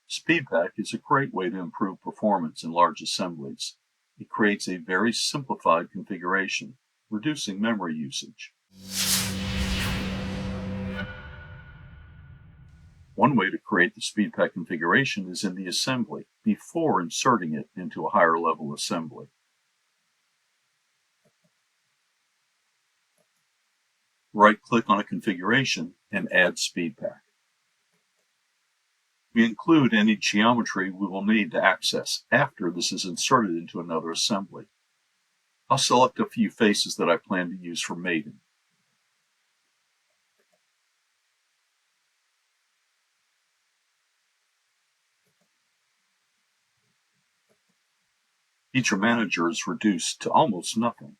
SpeedPak is a great way to improve performance in large assemblies. It creates a very simplified configuration, reducing memory usage. One way to create the SpeedPak configuration is in the assembly, before inserting it into a higher level assembly. Right-click on a configuration and add SpeedPak. We include any geometry we will need to access after this is inserted into another assembly. I'll select a few faces that I plan to use for mating. Feature Manager is reduced to almost nothing.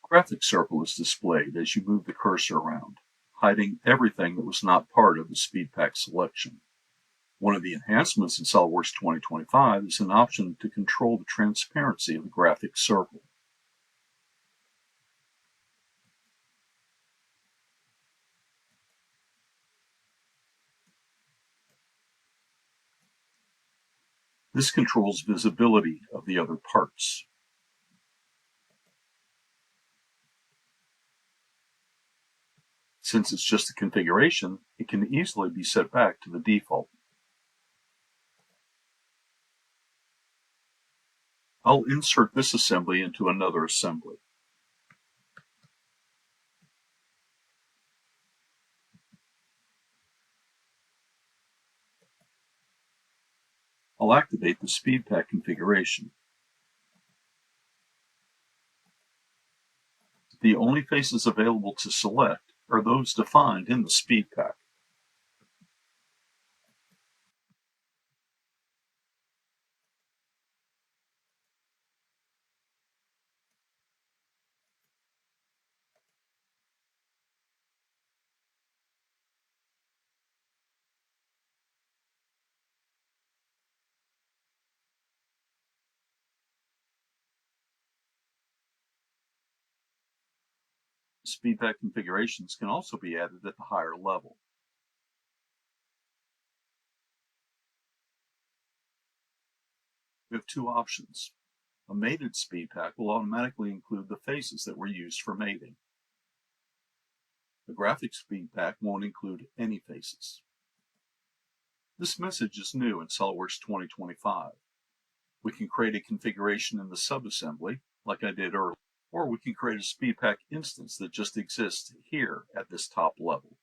Graphic Circle is displayed as you move the cursor around, hiding everything that was not part of the SpeedPak selection. One of the enhancements in SOLIDWORKS 2025 is an option to control the transparency of the graphic circle. This controls visibility of the other parts. Since it's just a configuration, it can easily be set back to the default. I'll insert this assembly into another assembly. I'll activate the SpeedPak configuration. The only faces available to select are those defined in the SpeedPak. SpeedPak configurations can also be added at the higher level. We have two options. A mated SpeedPak will automatically include the faces that were used for mating. The graphic SpeedPak won't include any faces. This message is new in SOLIDWORKS 2025. We can create a configuration in the subassembly, like I did earlier, or we can create a SpeedPak instance that just exists here at this top level.